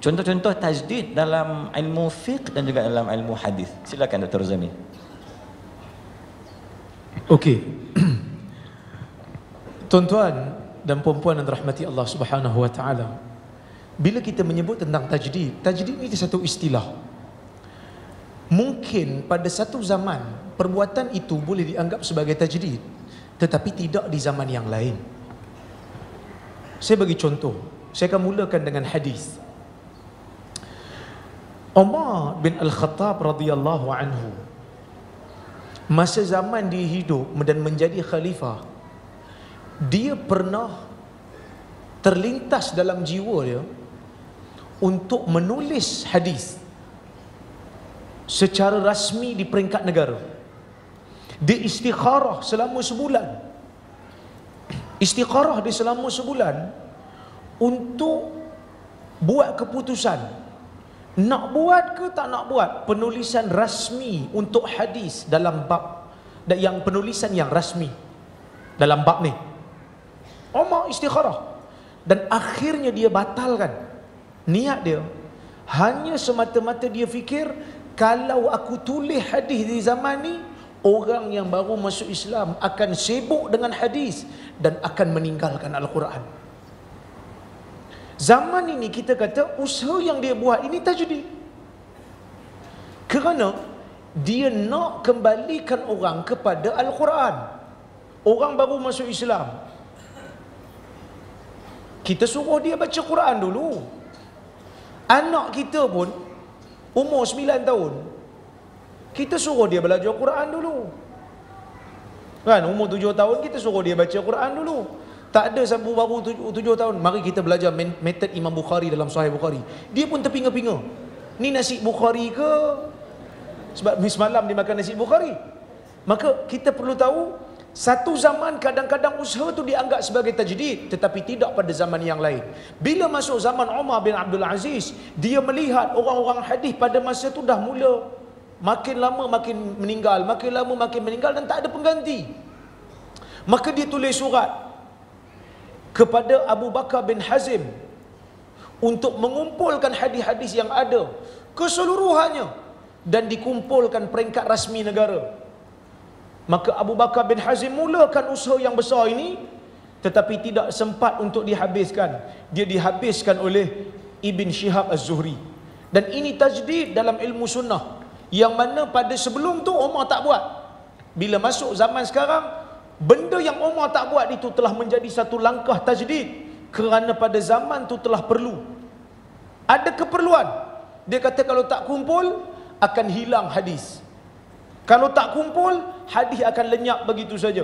contoh-contoh tajdid dalam ilmu fiqh dan juga dalam ilmu hadis. Silakan Dr. Zamin. Okey. Tuan-tuan dan puan-puan yang dirahmati Allah Subhanahu wa taala, bila kita menyebut tentang tajdid, tajdid ini satu istilah. Mungkin pada satu zaman perbuatan itu boleh dianggap sebagai tajdid, tetapi tidak di zaman yang lain. Saya bagi contoh. Saya akan mulakan dengan hadis. Umar bin Al-Khattab radhiyallahu anhu, masa zaman dia hidup dan menjadi khalifah, dia pernah terlintas dalam jiwa dia untuk menulis hadis secara rasmi di peringkat negara. Dia istikharah selama sebulan. Istikharah dia selama sebulan untuk buat keputusan nak buat ke tak nak buat penulisan rasmi untuk hadis dalam bab, yang penulisan yang rasmi dalam bab ni. Umar istikharah dan akhirnya dia batalkan niat dia. Hanya semata-mata dia fikir, kalau aku tulis hadis di zaman ni, orang yang baru masuk Islam akan sibuk dengan hadis dan akan meninggalkan Al-Quran. Zaman ini kita kata usaha yang dia buat ini tajdid, kerana dia nak kembalikan orang kepada Al-Quran. Orang baru masuk Islam, kita suruh dia baca Quran dulu. Anak kita pun umur 9 tahun, kita suruh dia belajar Quran dulu. Kan, umur 7 tahun kita suruh dia baca Quran dulu. Tak ada sabu baru 7 tahun, mari kita belajar metod Imam Bukhari dalam Sahih Bukhari. Dia pun terpinga-pinga. Ni nasi Bukhari ke? Sebab semalam dia makan nasi Bukhari. Maka kita perlu tahu, satu zaman kadang-kadang usaha tu dianggap sebagai tajdid, tetapi tidak pada zaman yang lain. Bila masuk zaman Umar bin Abdul Aziz, dia melihat orang-orang hadis pada masa tu dah mula makin lama makin meninggal, makin lama makin meninggal dan tak ada pengganti. Maka dia tulis surat kepada Abu Bakar bin Hazim untuk mengumpulkan hadis-hadis yang ada keseluruhannya dan dikumpulkan peringkat rasmi negara. Maka Abu Bakar bin Hazim mulakan usaha yang besar ini, tetapi tidak sempat untuk dihabiskan. Dia dihabiskan oleh Ibn Shihab Az-Zuhri. Dan ini tajdid dalam ilmu sunnah, yang mana pada sebelum tu Umar tak buat. Bila masuk zaman sekarang, benda yang Umar tak buat itu telah menjadi satu langkah tajdid, kerana pada zaman tu telah perlu. Ada keperluan. Dia kata kalau tak kumpul akan hilang hadis. Kalau tak kumpul, hadis akan lenyap begitu saja.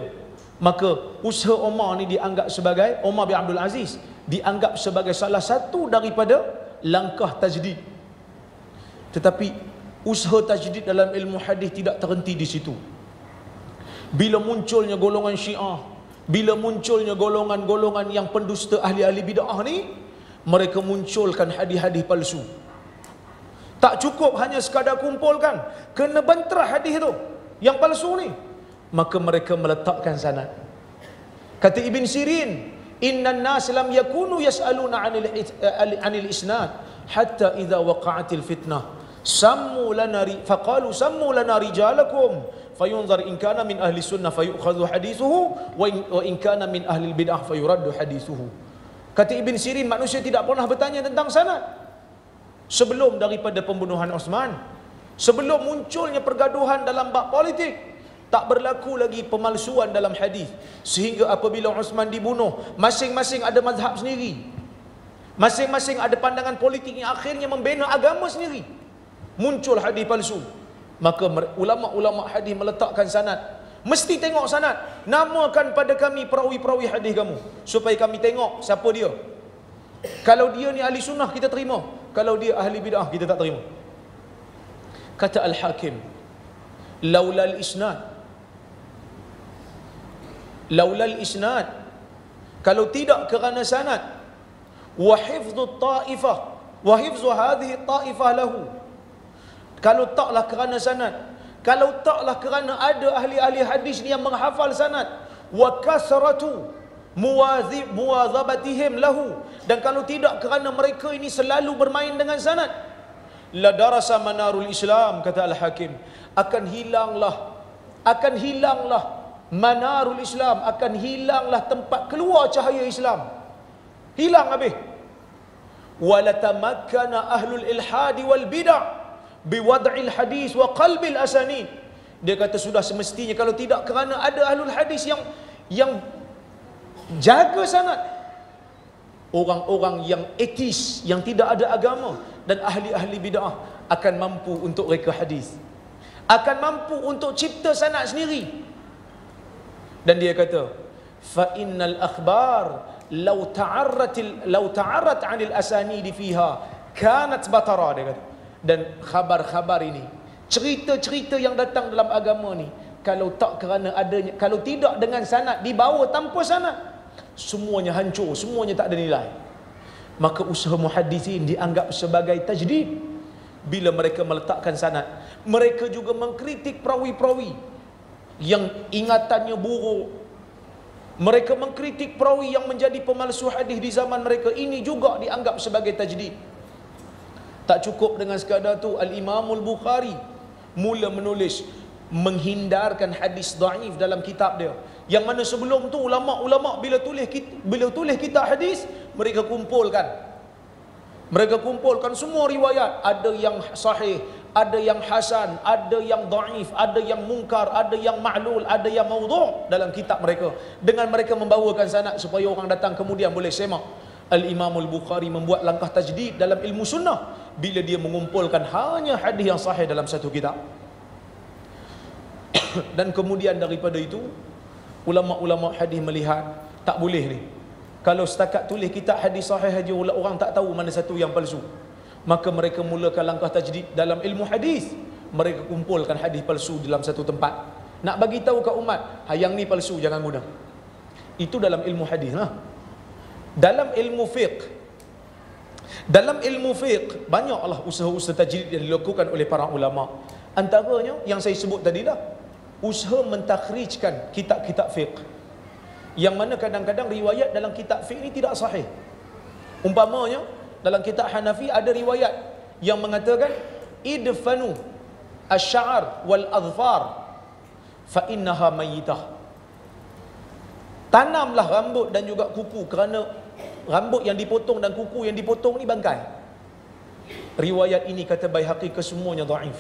Maka usaha Umar ni dianggap sebagai, Umar bin Abdul Aziz dianggap sebagai salah satu daripada langkah tajdid. Tetapi usaha tajdid dalam ilmu hadis tidak terhenti di situ. Bila munculnya golongan Syiah, bila munculnya golongan-golongan yang pendusta ahli-ahli bid'ah ni, mereka munculkan hadis-hadis palsu. Tak cukup hanya sekadar kumpulkan, kena bantah hadis tu yang palsu ni. Maka mereka meletakkan sanad. Kata Ibn Sirin, innan nas lam yakunu yas'aluna 'anil isnad hatta idza waqa'atil fitnah sammu lana faqalu sammu lana rijalakum fayunzar in kana min ahli sunnah fayukhadhu hadithuhu wa in kana min ahli bid'ah fayuraddu hadithuhu. Kata Ibn Sirin, manusia tidak pernah bertanya tentang sanad sebelum daripada pembunuhan Osman, sebelum munculnya pergaduhan dalam bab politik. Tak berlaku lagi pemalsuan dalam hadis, sehingga apabila Osman dibunuh, masing-masing ada mazhab sendiri, masing-masing ada pandangan politik yang akhirnya membina agama sendiri. Muncul hadis palsu. Maka ulama-ulama hadis meletakkan sanad. Mesti tengok sanad. Namakan pada kami perawi-perawi hadis kamu, supaya kami tengok siapa dia. Kalau dia ni ahli sunnah, kita terima. Kalau dia ahli bid'ah, kita tak terima. Kata Al-Hakim, laulal isnad, kalau tidak kerana sanad, wa hifdhu ta'ifah, wa hifdhu hadhihi ta'ifah lahu, kalau taklah kerana sanad, kalau taklah kerana ada ahli-ahli hadis ni yang menghafal sanad, wa kasratu muwazabatihim lahu, dan kalau tidak kerana mereka ini selalu bermain dengan sanad, la darasa manarul Islam, kata Al-Hakim, akan hilanglah manarul Islam, akan hilanglah tempat keluar cahaya Islam, hilang habis. Wala tamakkana ahlul ilhadi wal bid'ah biwad'il hadis wa qalbil asanid. Dia kata sudah semestinya, kalau tidak kerana ada ahlul hadis yang jaga sanad, orang-orang yang etis, yang tidak ada agama, dan ahli-ahli bid'ah akan mampu untuk reka hadis, akan mampu untuk cipta sanad sendiri. Dan dia kata, fa innal akhbar law ta'arrat 'anil asanidi fiha kanat batara, dia kata. Dan khabar-khabar ini, cerita-cerita yang datang dalam agama ni, kalau tak kerana adanya, kalau tidak dengan sanad, dibawa tanpa sanad, semuanya hancur, semuanya tak ada nilai. Maka usaha muhaddisin dianggap sebagai tajdid bila mereka meletakkan sanad. Mereka juga mengkritik perawi-perawi yang ingatannya buruk. Mereka mengkritik perawi yang menjadi pemalsu hadis di zaman mereka. Ini juga dianggap sebagai tajdid. Tak cukup dengan sekadar tu, Al-Imamul Bukhari mula menulis menghindarkan hadis dhaif dalam kitab dia, yang mana sebelum tu ulama-ulama bila tulis kitab hadis, mereka kumpulkan semua riwayat, ada yang sahih, ada yang hasan, ada yang dhaif, ada yang munkar, ada yang ma'lul, ada yang maudhu' dalam kitab mereka, dengan mereka membawakan sanad supaya orang datang kemudian boleh semak. Al-Imamul Bukhari membuat langkah tajdid dalam ilmu sunnah bila dia mengumpulkan hanya hadis yang sahih dalam satu kitab. Dan kemudian daripada itu, ulama-ulama hadis melihat tak boleh ni, kalau setakat tulis kitab hadis sahih saja orang tak tahu mana satu yang palsu. Maka mereka mulakan langkah tajdid dalam ilmu hadis. Mereka kumpulkan hadis palsu dalam satu tempat, nak bagi tahu ke umat, yang ni palsu, jangan guna. Itu dalam ilmu hadis. Dalam ilmu fiqh banyaklah usaha-usaha tajdid yang dilakukan oleh para ulama. Antaranya yang saya sebut tadi dah, usaha mentakhrijkan kitab-kitab fiqh, yang mana kadang-kadang riwayat dalam kitab fiqh ini tidak sahih. Umpamanya dalam kitab Hanafi ada riwayat yang mengatakan idfanu asy-sya'r wal adfar fa innaha mayyitah. Tanamlah rambut dan juga kuku, kerana rambut yang dipotong dan kuku yang dipotong ni bangkai. Riwayat ini kata Baihaqi kesemuanya dhaif.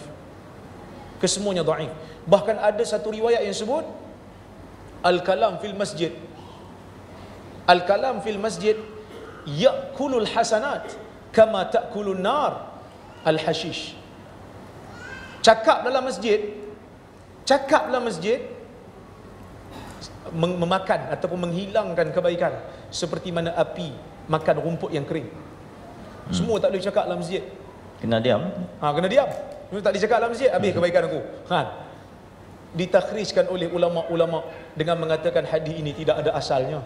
Kesemuanya dhaif. Bahkan ada satu riwayat yang sebut al-kalam fil masjid. Al-kalam fil masjid ya'kulul hasanat kama ta'kulun nar al-hashish. Cakap dalam masjid memakan ataupun menghilangkan kebaikan seperti mana api makan rumput yang kering. Semua tak boleh cakap dalam masjid. Kena diam. Kena diam. Tak boleh cakap dalam masjid, habis kebaikan aku. Ditakhrijkan oleh ulama-ulama dengan mengatakan hadis ini tidak ada asalnya.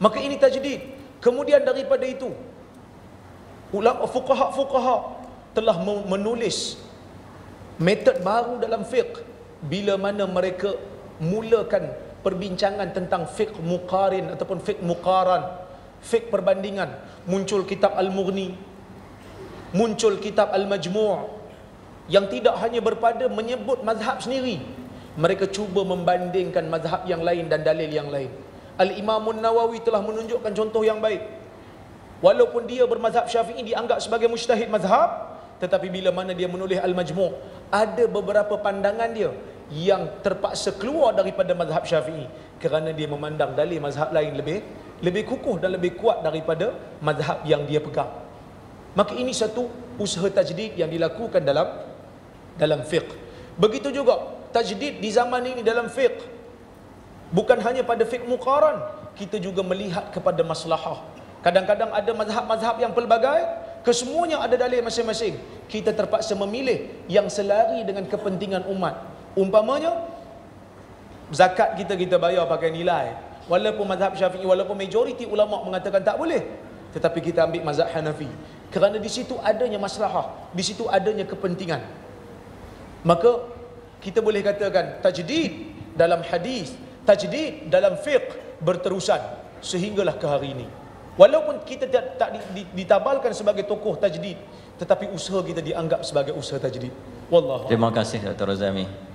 Maka ini tajdid. Kemudian daripada itu, ulama fuqaha telah menulis metod baru dalam fiqh bila mana mereka mulakan perbincangan tentang fiqh muqarin ataupun fiqh muqaran, fiqh perbandingan. Muncul kitab Al-Mughni, muncul kitab Al-Majmu' yang tidak hanya berpada menyebut mazhab sendiri, mereka cuba membandingkan mazhab yang lain dan dalil yang lain. Al-Imamun Nawawi telah menunjukkan contoh yang baik. Walaupun dia bermazhab Syafi'i, dianggap sebagai mujtahid mazhab, tetapi bila mana dia menulis Al-Majmu', ada beberapa pandangan dia yang terpaksa keluar daripada mazhab Syafi'i kerana dia memandang dalil mazhab lain lebih kukuh dan lebih kuat daripada mazhab yang dia pegang. Maka ini satu usaha tajdid yang dilakukan dalam fiqh. Begitu juga tajdid di zaman ini dalam fiqh, bukan hanya pada fiqh muqaran, kita juga melihat kepada maslahah. Kadang-kadang ada mazhab-mazhab yang pelbagai, kesemuanya ada dalil masing-masing. Kita terpaksa memilih yang selari dengan kepentingan umat. Umpamanya zakat kita bayar pakai nilai, walaupun mazhab Syafi'i, walaupun majoriti ulama mengatakan tak boleh, tetapi kita ambil mazhab Hanafi kerana di situ adanya maslahah, di situ adanya kepentingan. Maka kita boleh katakan tajdid dalam hadis, tajdid dalam fiqh berterusan. sehinggalah ke hari ini. Walaupun kita tak ditabalkan sebagai tokoh tajdid, tetapi usaha kita dianggap sebagai usaha tajdid. Wallahu a'lam. Terima kasih Dr. Razami.